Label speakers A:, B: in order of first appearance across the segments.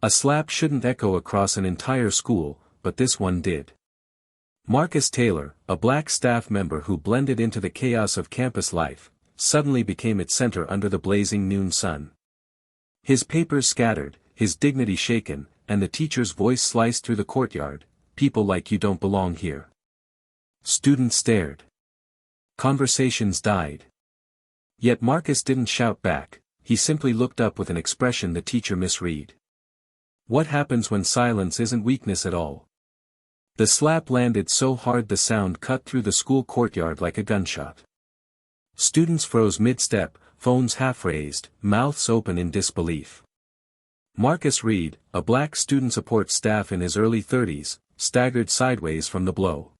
A: A slap shouldn't echo across an entire school, but this one did. Marcus Taylor, a black staff member who blended into the chaos of campus life, suddenly became its center under the blazing noon sun. His papers scattered, his dignity shaken, and the teacher's voice sliced through the courtyard. People like you don't belong here. Students stared. Conversations died. Yet Marcus didn't shout back, he simply looked up with an expression the teacher misread. What happens when silence isn't weakness at all? The slap landed so hard the sound cut through the school courtyard like a gunshot. Students froze mid-step, phones half-raised, mouths open in disbelief. Marcus Reed, a black student support staff in his early 30s, staggered sideways from the blow.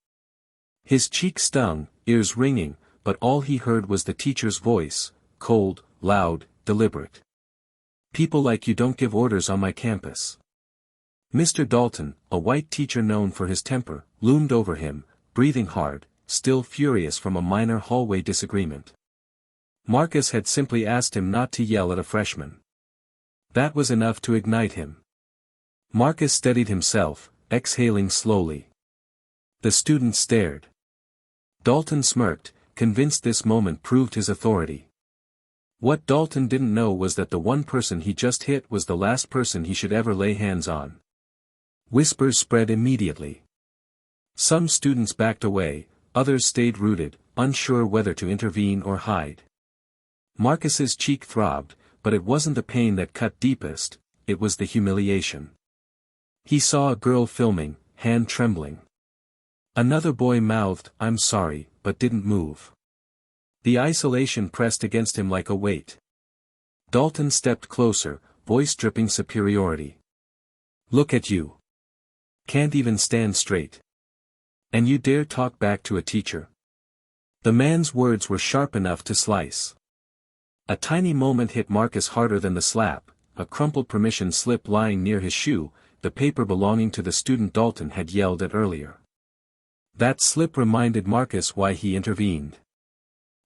A: His cheek stung, ears ringing, but all he heard was the teacher's voice, cold, loud, deliberate. People like you don't give orders on my campus. Mr. Dalton, a white teacher known for his temper, loomed over him, breathing hard, still furious from a minor hallway disagreement. Marcus had simply asked him not to yell at a freshman. That was enough to ignite him. Marcus steadied himself, exhaling slowly. The students stared. Dalton smirked, convinced this moment proved his authority. What Dalton didn't know was that the one person he just hit was the last person he should ever lay hands on. Whispers spread immediately. Some students backed away, others stayed rooted, unsure whether to intervene or hide. Marcus's cheek throbbed, but it wasn't the pain that cut deepest, it was the humiliation. He saw a girl filming, hand trembling. Another boy mouthed, "I'm sorry," but didn't move. The isolation pressed against him like a weight. Dalton stepped closer, voice dripping superiority. "Look at you. Can't even stand straight. And you dare talk back to a teacher?" The man's words were sharp enough to slice. A tiny moment hit Marcus harder than the slap, a crumpled permission slip lying near his shoe, the paper belonging to the student Dalton had yelled at earlier. That slip reminded Marcus why he intervened.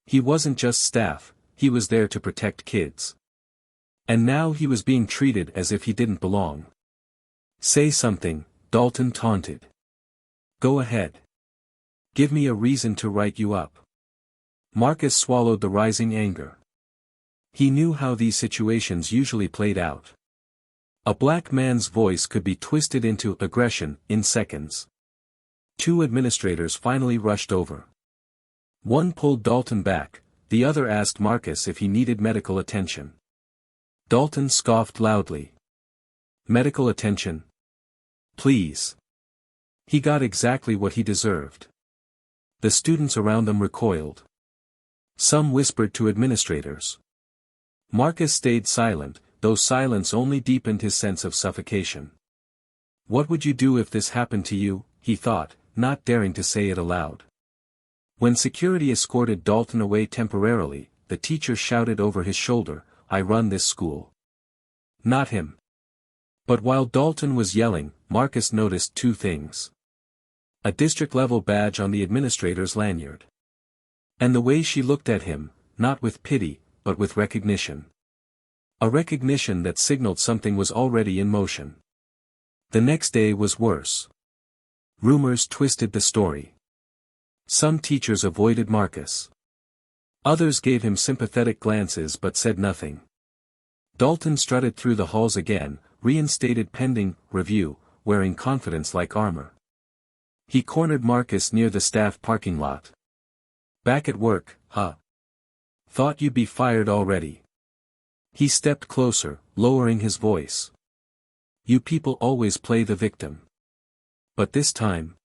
A: He wasn't just staff, he was there to protect kids. And now he was being treated as if he didn't belong. "Say something," Dalton taunted. "Go ahead. Give me a reason to write you up." Marcus swallowed the rising anger. He knew how these situations usually played out. A black man's voice could be twisted into aggression in seconds. Two administrators finally rushed over. One pulled Dalton back, the other asked Marcus if he needed medical attention. Dalton scoffed loudly. "Medical attention? Please." He got exactly what he deserved. The students around them recoiled. Some whispered to administrators. Marcus stayed silent, though silence only deepened his sense of suffocation. What would you do if this happened to you, he thought, not daring to say it aloud. When security escorted Dalton away temporarily, the teacher shouted over his shoulder, "I run this school." Not him. But while Dalton was yelling, Marcus noticed two things. A district-level badge on the administrator's lanyard. And the way she looked at him, not with pity, but with recognition. A recognition that signaled something was already in motion. The next day was worse. Rumors twisted the story. Some teachers avoided Marcus. Others gave him sympathetic glances but said nothing. Dalton strutted through the halls again, reinstated pending review, wearing confidence like armor. He cornered Marcus near the staff parking lot. "Back at work, huh? Thought you'd be fired already." He stepped closer, lowering his voice. "You people always play the victim. But this time,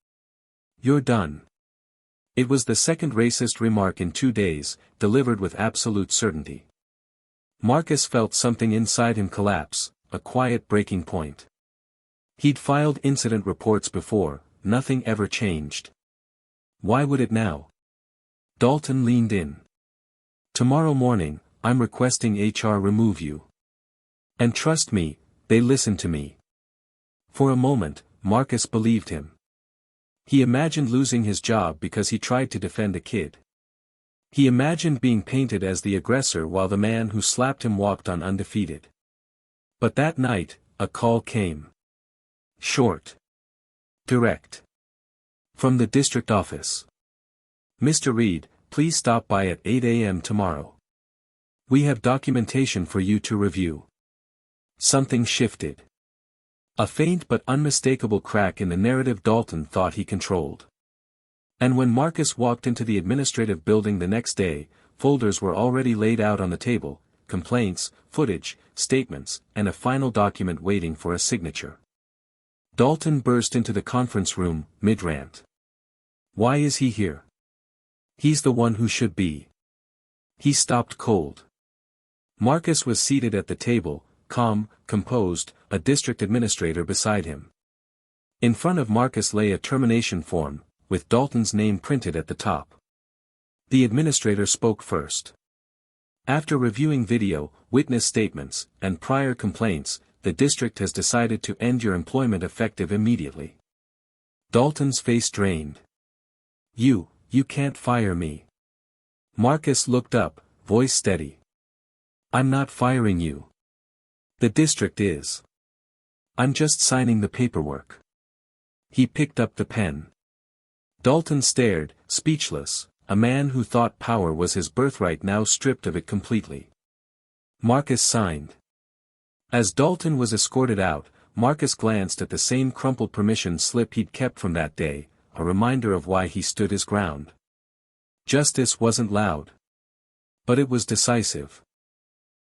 A: you're done." It was the second racist remark in 2 days, delivered with absolute certainty. Marcus felt something inside him collapse, a quiet breaking point. He'd filed incident reports before, nothing ever changed. Why would it now? Dalton leaned in. "Tomorrow morning, I'm requesting HR remove you. And trust me, they listened to me." For a moment, Marcus believed him. He imagined losing his job because he tried to defend a kid. He imagined being painted as the aggressor while the man who slapped him walked on undefeated. But that night, a call came. Short. Direct. From the district office. Mr. Reed, please stop by at 8 a.m. tomorrow. We have documentation for you to review. Something shifted. A faint but unmistakable crack in the narrative Dalton thought he controlled. And when Marcus walked into the administrative building the next day, folders were already laid out on the table, complaints, footage, statements, and a final document waiting for a signature. Dalton burst into the conference room, mid-rant. Why is he here? He's the one who should be. He stopped cold. Marcus was seated at the table, calm, composed, a district administrator beside him. In front of Marcus lay a termination form, with Dalton's name printed at the top. The administrator spoke first. After reviewing video, witness statements, and prior complaints, the district has decided to end your employment effective immediately. Dalton's face drained. You can't fire me. Marcus looked up, voice steady. I'm not firing you. The district is. I'm just signing the paperwork. He picked up the pen. Dalton stared, speechless, a man who thought power was his birthright now stripped of it completely. Marcus signed. As Dalton was escorted out, Marcus glanced at the same crumpled permission slip he'd kept from that day, a reminder of why he stood his ground. Justice wasn't loud. But it was decisive.